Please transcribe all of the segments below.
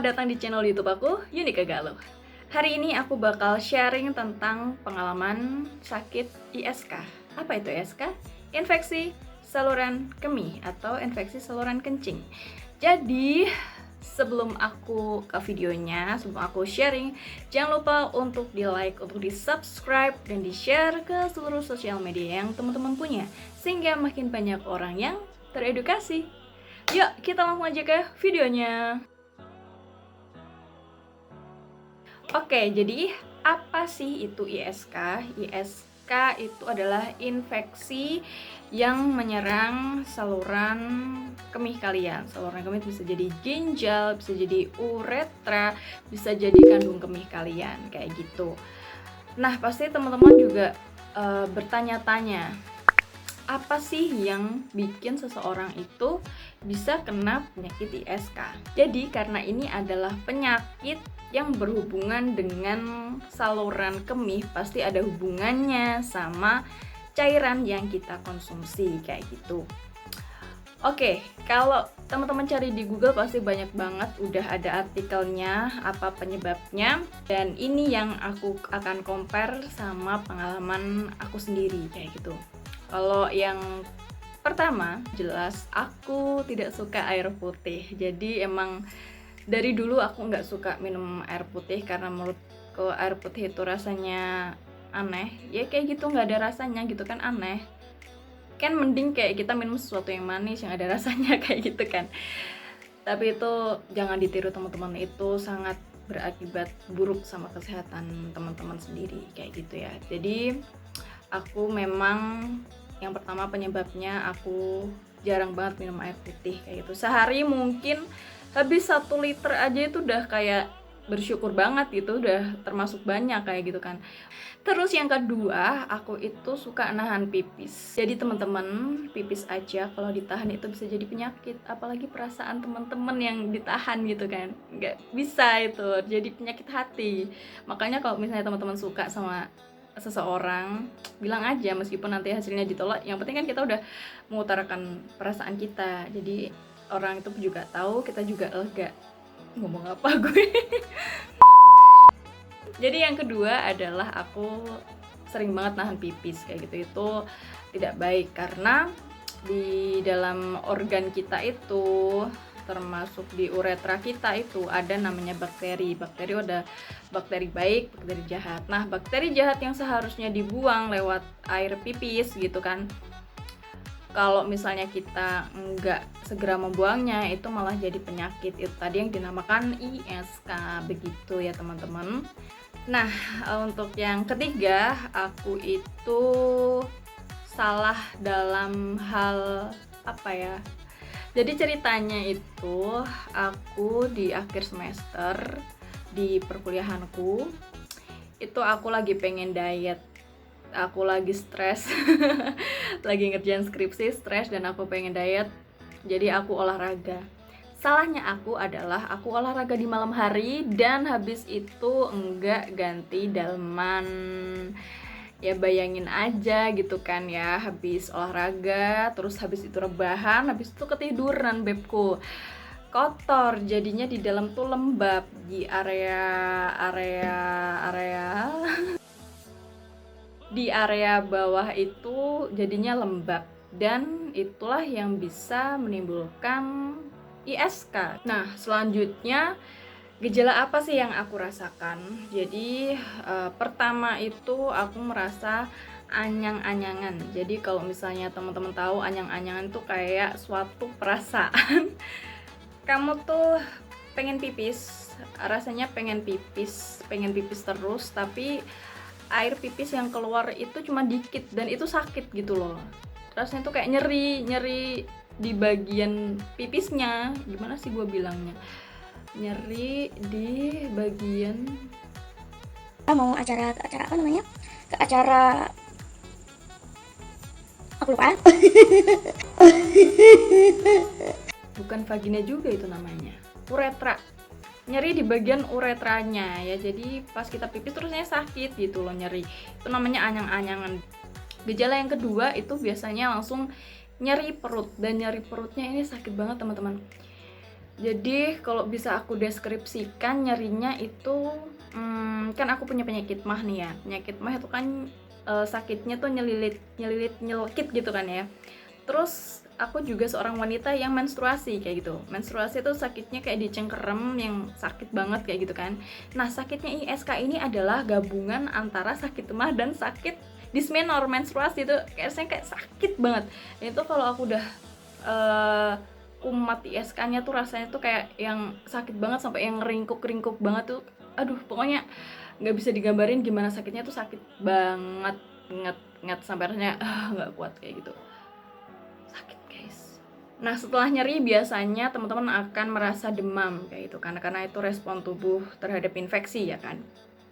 Selamat datang di channel YouTube aku, Yunika Galuh. Hari ini aku bakal sharing tentang pengalaman sakit ISK. Apa itu ISK? Infeksi saluran kemih atau infeksi saluran kencing. Jadi, sebelum aku ke videonya, sebelum aku sharing, jangan lupa untuk di-like, untuk di-subscribe, dan di-share ke seluruh sosial media yang teman-teman punya, sehingga makin banyak orang yang teredukasi. Yuk, kita langsung aja ke videonya. Oke, jadi apa sih itu ISK? ISK itu adalah infeksi yang menyerang saluran kemih kalian. Saluran kemih bisa jadi ginjal, bisa jadi uretra, bisa jadi kandung kemih kalian, kayak gitu. Nah, pasti teman-teman juga bertanya-tanya, apa sih yang bikin seseorang itu bisa kena penyakit ISK? Jadi karena ini adalah penyakit yang berhubungan dengan saluran kemih, pasti ada hubungannya sama cairan yang kita konsumsi, kayak gitu. Oke, kalau teman-teman cari di Google pasti banyak banget udah ada artikelnya, apa penyebabnya, dan ini yang aku akan compare sama pengalaman aku sendiri, kayak gitu. Kalau yang pertama, jelas aku tidak suka air putih. Jadi emang dari dulu aku nggak suka minum air putih karena menurutku air putih itu rasanya aneh. Ya kayak gitu, nggak ada rasanya gitu kan, aneh. Kan mending kayak kita minum sesuatu yang manis yang ada rasanya kayak gitu kan. Tapi itu jangan ditiru teman-teman, itu sangat berakibat buruk sama kesehatan teman-teman sendiri kayak gitu ya. Jadi aku memang yang pertama penyebabnya aku jarang banget minum air putih kayak gitu. Sehari mungkin habis 1 liter aja itu udah kayak bersyukur banget gitu, udah termasuk banyak kayak gitu kan. Terus yang kedua, aku itu suka nahan pipis. Jadi teman-teman, pipis aja kalau ditahan itu bisa jadi penyakit, apalagi perasaan teman-teman yang ditahan gitu kan. Nggak bisa itu, jadi penyakit hati. Makanya kalau misalnya teman-teman suka sama seseorang, bilang aja meskipun nanti hasilnya ditolak, yang penting kan kita udah mengutarakan perasaan kita, jadi orang itu juga tahu, kita juga lega. Ngomong apa gue? Jadi yang kedua adalah aku sering banget nahan pipis kayak gitu. Itu tidak baik karena di dalam organ kita itu, termasuk di uretra kita itu ada namanya bakteri. Bakteri ada bakteri baik, bakteri jahat. Nah, bakteri jahat yang seharusnya dibuang lewat air pipis gitu kan, kalau misalnya kita nggak segera membuangnya, itu malah jadi penyakit. Itu tadi yang dinamakan ISK, begitu ya teman-teman. Nah, untuk yang ketiga, aku itu salah dalam hal apa ya? Jadi ceritanya itu aku di akhir semester di perkuliahanku itu aku lagi pengen diet, aku lagi stres, lagi ngerjain skripsi, stres dan aku pengen diet, jadi aku olahraga. Salahnya aku adalah aku olahraga di malam hari dan habis itu enggak ganti daleman. Ya bayangin aja gitu kan ya, habis olahraga, terus habis itu rebahan, habis itu ketiduran bebku. Kotor, jadinya di dalam tuh lembab, di area di area bawah itu jadinya lembab, dan itulah yang bisa menimbulkan ISK. Nah, selanjutnya gejala apa sih yang aku rasakan? Jadi pertama itu aku merasa anyang-anyangan. Jadi kalau misalnya teman-teman tahu, anyang-anyangan tuh kayak suatu perasaan kamu tuh pengen pipis, rasanya pengen pipis terus, tapi air pipis yang keluar itu cuma dikit dan itu sakit gitu loh. Rasanya tuh kayak nyeri di bagian pipisnya. Gimana sih gue bilangnya? Nyeri di bagian, mau acara apa namanya, ke acara aku lupa. bukan vagina juga itu namanya, uretra. Nyeri di bagian uretranya ya, jadi pas kita pipis terusnya sakit gitu loh, nyeri. Itu namanya anyang-anyangan. Gejala yang kedua itu biasanya langsung nyeri perut, dan nyeri perutnya ini sakit banget teman-teman. Jadi kalau bisa aku deskripsikan nyerinya itu, kan aku punya penyakit MAH nih ya. Penyakit MAH itu kan, sakitnya tuh nyelekit gitu kan ya. Terus aku juga seorang wanita yang menstruasi kayak gitu. Menstruasi itu sakitnya kayak dicengkerem yang sakit banget kayak gitu kan. Nah, sakitnya ISK ini adalah gabungan antara sakit MAH dan sakit dismenor menstruasi itu kayak sakit banget. Itu kalau aku udah kumat ISK-nya tuh rasanya tuh kayak yang sakit banget sampai yang ringkuk-ringkuk banget tuh. Aduh, pokoknya nggak bisa digambarin gimana sakitnya tuh, sakit banget, nget sampai rasanya nggak kuat kayak gitu. Sakit guys. Nah, setelah nyeri biasanya teman-teman akan merasa demam kayak gitu karena itu respon tubuh terhadap infeksi ya kan.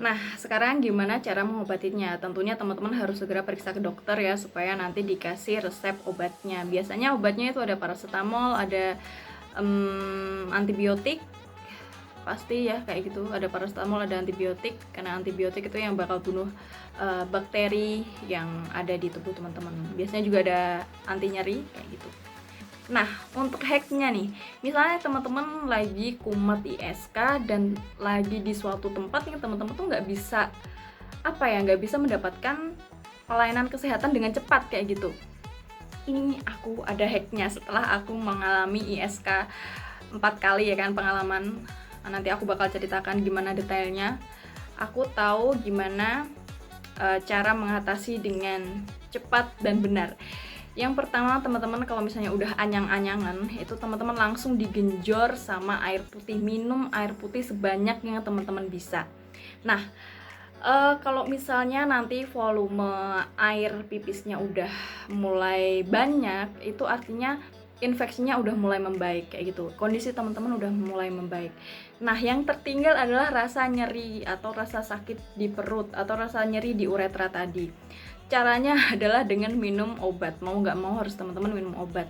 Nah, sekarang gimana cara mengobatinya? Tentunya teman-teman harus segera periksa ke dokter ya supaya nanti dikasih resep obatnya. Biasanya obatnya itu ada paracetamol, ada antibiotik, pasti ya kayak gitu. Ada paracetamol, ada antibiotik, karena antibiotik itu yang bakal bunuh bakteri yang ada di tubuh teman-teman. Biasanya juga ada anti nyeri kayak gitu. Nah, untuk hacknya nih, misalnya teman-teman lagi kumat ISK dan lagi di suatu tempat yang teman-teman tuh nggak bisa mendapatkan pelayanan kesehatan dengan cepat kayak gitu. Ini aku ada hacknya setelah aku mengalami ISK 4 kali ya kan pengalaman. Nanti aku bakal ceritakan gimana detailnya. Aku tahu gimana cara mengatasi dengan cepat dan benar. Yang pertama, teman-teman kalau misalnya udah anyang-anyangan, itu teman-teman langsung digenjor sama air putih. Minum air putih sebanyak yang teman-teman bisa. Nah, kalau misalnya nanti volume air pipisnya udah mulai banyak, itu artinya infeksinya udah mulai membaik kayak gitu. Kondisi teman-teman udah mulai membaik. Nah, yang tertinggal adalah rasa nyeri atau rasa sakit di perut atau rasa nyeri di uretra tadi. Caranya adalah dengan minum obat. Mau nggak mau harus teman-teman minum obat.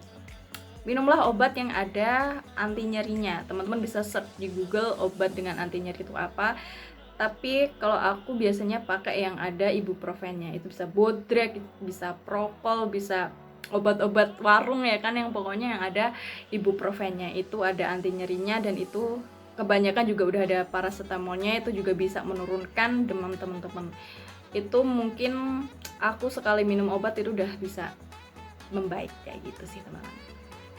Minumlah obat yang ada anti nyerinya. Teman-teman bisa search di Google obat dengan anti nyeri itu apa. Tapi kalau aku biasanya pakai yang ada ibuprofennya. Itu bisa Bodrek, bisa Prokol, bisa obat-obat warung ya kan, yang pokoknya yang ada ibuprofennya. Itu ada anti nyerinya dan itu kebanyakan juga udah ada paracetamolnya, itu juga bisa menurunkan demam teman-teman. Itu mungkin aku sekali minum obat itu udah bisa membaik kayak gitu sih teman-teman.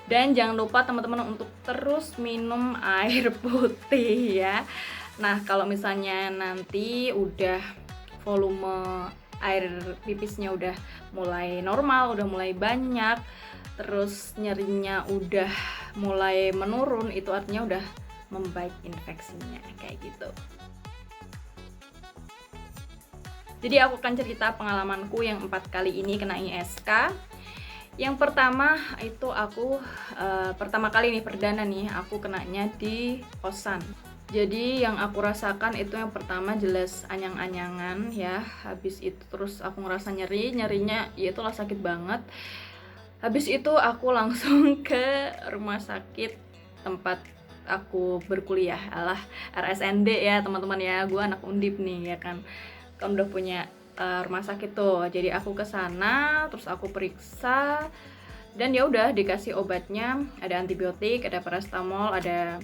Dan jangan lupa teman-teman untuk terus minum air putih ya. Nah, kalau misalnya nanti udah volume air pipisnya udah mulai normal, udah mulai banyak, terus nyerinya udah mulai menurun, itu artinya udah membaik infeksinya kayak gitu. Jadi aku akan cerita pengalamanku yang 4 kali ini kena ISK. Yang pertama itu aku pertama kali nih, perdana nih aku kenanya di kosan. Jadi yang aku rasakan itu yang pertama jelas anyang-anyangan ya. Habis itu terus aku ngerasa nyerinya ya itulah sakit banget. Habis itu aku langsung ke rumah sakit tempat aku berkuliah, alah RSND ya teman-teman ya. Gue anak Undip nih ya kan udah punya rumah sakit tuh. Jadi aku ke sana, terus aku periksa dan ya udah dikasih obatnya, ada antibiotik, ada paracetamol, ada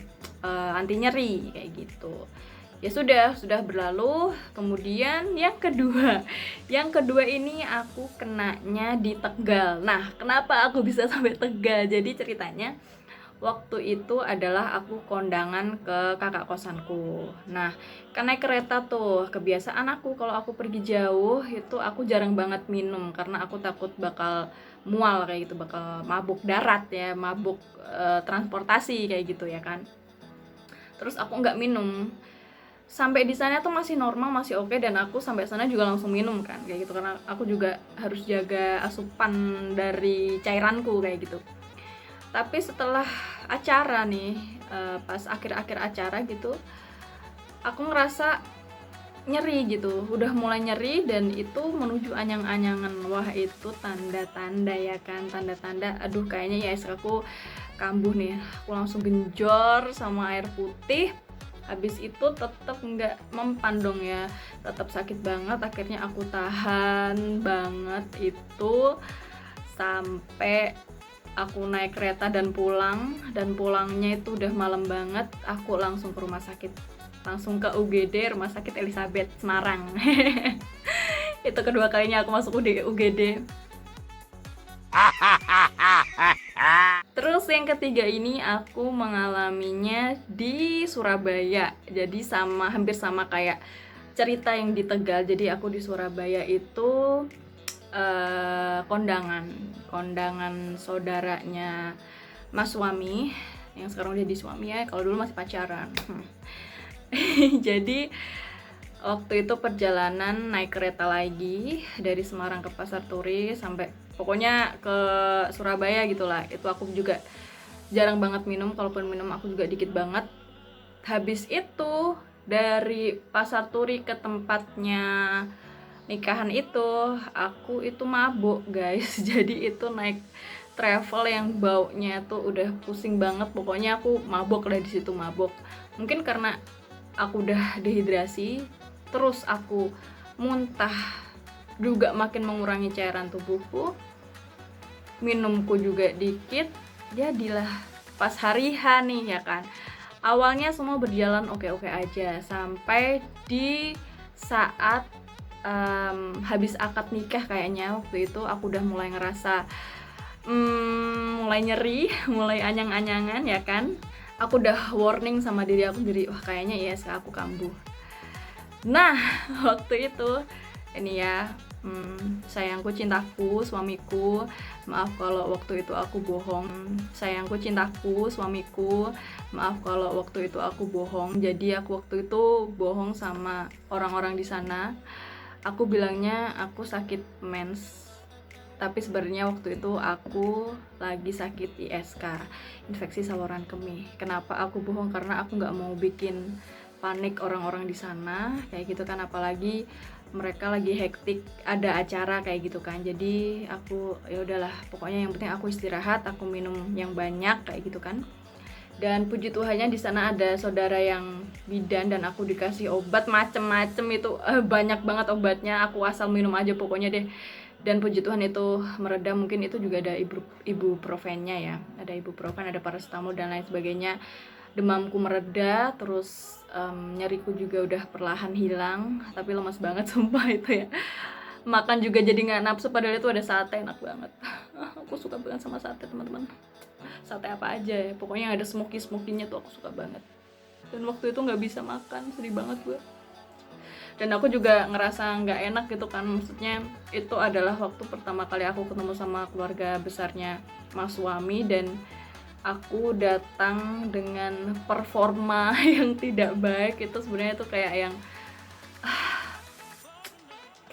anti nyeri kayak gitu. Ya sudah berlalu. Kemudian yang kedua ini aku kenanya di Tegal. Nah, kenapa aku bisa sampai Tegal? Jadi ceritanya waktu itu adalah aku kondangan ke kakak kosanku. Nah, kan naik kereta tuh, kebiasaan aku kalau aku pergi jauh itu aku jarang banget minum karena aku takut bakal mual kayak gitu, bakal mabuk darat ya, mabuk transportasi kayak gitu ya kan. Terus aku nggak minum. Sampai di sana tuh masih normal, masih oke, dan aku sampai sana juga langsung minum kan kayak gitu karena aku juga harus jaga asupan dari cairanku kayak gitu. Tapi setelah acara nih, pas akhir-akhir acara gitu, aku ngerasa nyeri gitu, udah mulai nyeri dan itu menuju anyang-anyangan. Wah, itu tanda-tanda ya kan, tanda-tanda aduh kayaknya ya aku kambuh nih. Aku langsung genjor sama air putih. Habis itu tetap nggak mempan dong ya, tetap sakit banget. Akhirnya aku tahan banget itu sampai aku naik kereta dan pulangnya itu udah malam banget. Aku langsung ke rumah sakit, langsung ke UGD, Rumah Sakit Elizabeth Semarang. Itu kedua kalinya aku masuk UGD. Terus yang ketiga ini aku mengalaminya di Surabaya. Jadi hampir sama kayak cerita yang di Tegal. Jadi aku di Surabaya itu kondangan saudaranya Mas suami, yang sekarang udah di suami ya, kalau dulu masih pacaran. Jadi waktu itu perjalanan naik kereta lagi dari Semarang ke Pasar Turi sampai pokoknya ke Surabaya gitulah. Itu aku juga jarang banget minum, kalaupun minum aku juga dikit banget. Habis itu dari Pasar Turi ke tempatnya nikahan itu, aku itu mabuk guys. Jadi itu naik travel yang baunya tuh udah pusing banget. Pokoknya aku mabuk lah di situ, mabuk. Mungkin karena aku udah dehidrasi, terus aku muntah juga makin mengurangi cairan tubuhku, minumku juga dikit, jadilah pas hari H nih ya kan. Awalnya semua berjalan oke-oke aja sampai di saat habis akad nikah kayaknya waktu itu aku udah mulai ngerasa mulai nyeri, mulai anyang-anyangan ya kan. Aku udah warning sama diri aku sendiri, wah kayaknya ISK aku kambuh. Nah waktu itu ini ya, sayangku cintaku suamiku, maaf kalau waktu itu aku bohong. Sayangku cintaku suamiku, maaf kalau waktu itu aku bohong. Jadi aku waktu itu bohong sama orang-orang di sana. Aku bilangnya aku sakit mens, tapi sebenarnya waktu itu aku lagi sakit ISK, infeksi saluran kemih. Kenapa aku bohong? Karena aku nggak mau bikin panik orang-orang di sana kayak gitu kan, apalagi mereka lagi hektik ada acara kayak gitu kan. Jadi aku ya udahlah, pokoknya yang penting aku istirahat, aku minum yang banyak kayak gitu kan. Dan puji Tuhannya di sana ada saudara yang bidan dan aku dikasih obat macem-macem itu, banyak banget obatnya, aku asal minum aja pokoknya deh. Dan puji Tuhan itu mereda. Mungkin itu juga ada ibuprofennya ya, ada ibuprofen, ada paracetamol dan lain sebagainya. Demamku mereda, terus nyeriku juga udah perlahan hilang, tapi lemas banget sumpah itu ya. Makan juga jadi nggak nafsu, padahal itu ada sate enak banget. Aku suka banget sama sate teman-teman. Sate apa aja ya, pokoknya yang ada smoky-smokinya tuh aku suka banget. Dan waktu itu nggak bisa makan, sedih banget gue. Dan aku juga ngerasa nggak enak gitu kan, maksudnya itu adalah waktu pertama kali aku ketemu sama keluarga besarnya Mas suami, dan aku datang dengan performa yang tidak baik. Itu sebenarnya itu kayak yang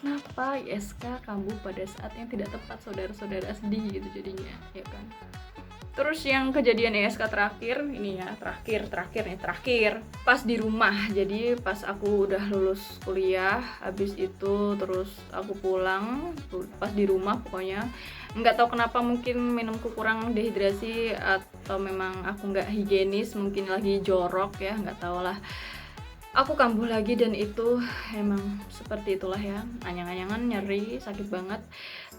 kenapa ISK kambuh pada saat yang tidak tepat, saudara-saudara sedih gitu jadinya ya kan. Terus yang kejadian ISK terakhir ini ya, terakhir pas di rumah. Jadi pas aku udah lulus kuliah, habis itu terus aku pulang, pas di rumah pokoknya nggak tahu kenapa, mungkin minumku kurang dehidrasi atau memang aku nggak higienis, mungkin lagi jorok ya, nggak tahu lah. Aku kambuh lagi dan itu emang seperti itulah ya, anyang-anyangan, nyeri, sakit banget.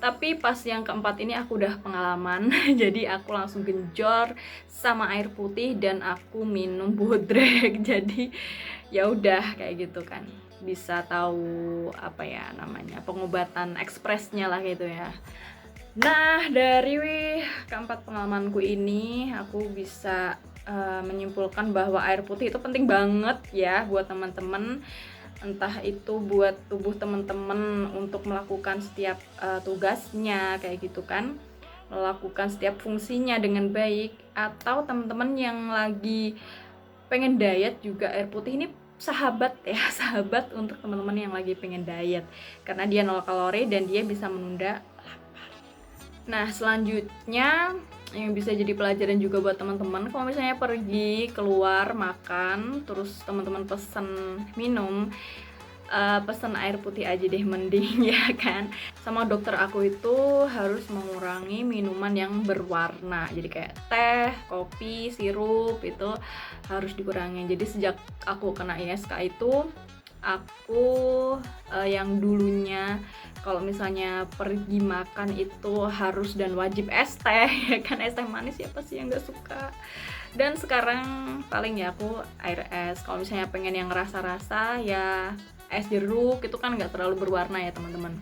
Tapi pas yang keempat ini aku udah pengalaman. Jadi aku langsung genjor sama air putih dan aku minum bodrek. Jadi ya udah kayak gitu kan, bisa tahu apa ya namanya, pengobatan ekspresnya lah gitu ya. Nah dari keempat pengalamanku ini aku bisa menyimpulkan bahwa air putih itu penting banget ya buat teman-teman, entah itu buat tubuh teman-teman untuk melakukan setiap tugasnya kayak gitu kan, melakukan setiap fungsinya dengan baik, atau teman-teman yang lagi pengen diet juga, air putih ini sahabat ya, sahabat untuk teman-teman yang lagi pengen diet karena dia 0 kalori dan dia bisa menunda lapar. Nah selanjutnya yang bisa jadi pelajaran juga buat teman-teman, kalau misalnya pergi keluar makan terus teman-teman pesen minum, pesen air putih aja deh mending ya kan. Sama dokter aku itu harus mengurangi minuman yang berwarna, jadi kayak teh, kopi, sirup itu harus dikurangi. Jadi sejak aku kena ISK itu aku yang dulunya kalau misalnya pergi makan itu harus dan wajib es teh ya kan, es teh manis siapa sih yang nggak suka. Dan sekarang paling ya aku air es. Kalau misalnya pengen yang rasa-rasa ya es jeruk, itu kan nggak terlalu berwarna ya teman-teman.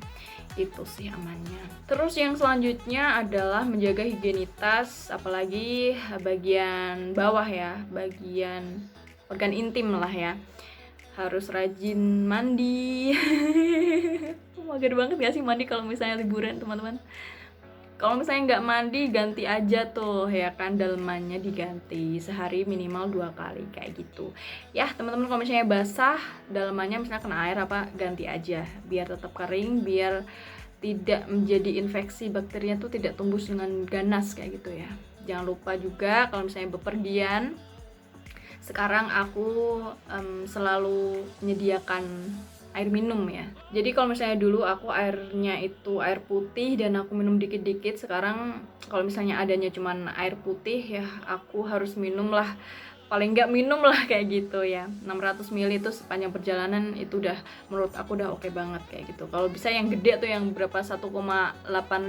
Itu sih amannya. Terus yang selanjutnya adalah menjaga higienitas, apalagi bagian bawah ya, bagian organ intim lah ya. Harus rajin mandi. Mager banget gak sih mandi kalau misalnya liburan teman-teman? Kalau misalnya nggak mandi, ganti aja tuh ya kan, dalemannya diganti sehari minimal 2 kali kayak gitu ya teman-teman. Kalau misalnya basah dalemannya misalnya kena air apa, ganti aja biar tetap kering, biar tidak menjadi infeksi, bakterinya tuh tidak tumbuh dengan ganas kayak gitu ya. Jangan lupa juga kalau misalnya bepergian, sekarang aku selalu menyediakan air minum ya. Jadi kalau misalnya dulu aku airnya itu air putih dan aku minum dikit-dikit, sekarang kalau misalnya adanya cuman air putih ya aku harus minum lah, paling nggak minum lah kayak gitu ya. 600 ml itu sepanjang perjalanan itu udah menurut aku udah oke banget kayak gitu. Kalau bisa yang gede tuh yang berapa 1,8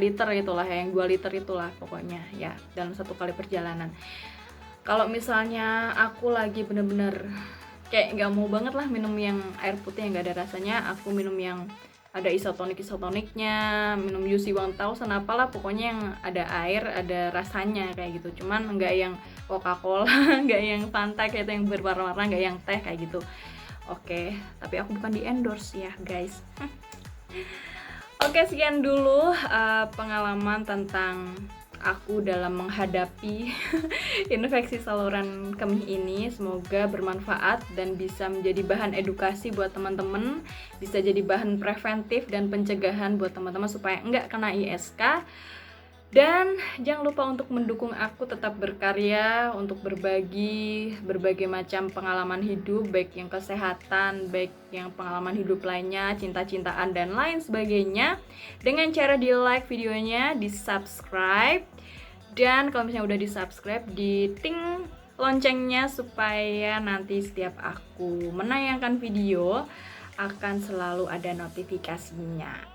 liter itulah ya, yang 2 liter itulah pokoknya ya dalam satu kali perjalanan. Kalau misalnya aku lagi bener-bener kayak nggak mau banget lah minum yang air putih yang nggak ada rasanya, aku minum yang ada isotoniknya, minum UC 1000 apalah pokoknya yang ada air, ada rasanya kayak gitu. Cuman nggak yang Coca-Cola, nggak yang Fanta kayak itu yang berwarna-warna, nggak yang teh kayak gitu. Oke, tapi aku bukan di endorse ya guys. Oke, sekian dulu pengalaman tentang aku dalam menghadapi infeksi saluran kemih ini. Semoga bermanfaat dan bisa menjadi bahan edukasi buat teman-teman, bisa jadi bahan preventif dan pencegahan buat teman-teman supaya enggak kena ISK. Dan jangan lupa untuk mendukung aku tetap berkarya, untuk berbagi berbagai macam pengalaman hidup, baik yang kesehatan, baik yang pengalaman hidup lainnya, cinta-cintaan dan lain sebagainya, dengan cara di like videonya, di subscribe, dan kalau misalnya udah di subscribe, di ting loncengnya supaya nanti setiap aku menayangkan video akan selalu ada notifikasinya.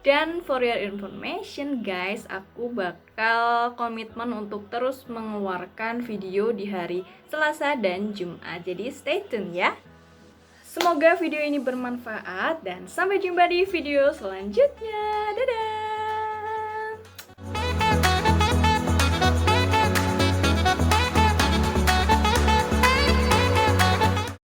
Dan for your information guys, aku bakal komitmen untuk terus mengeluarkan video di hari Selasa dan Jumat. Jadi stay tune ya. Semoga video ini bermanfaat dan sampai jumpa di video selanjutnya. Dadah!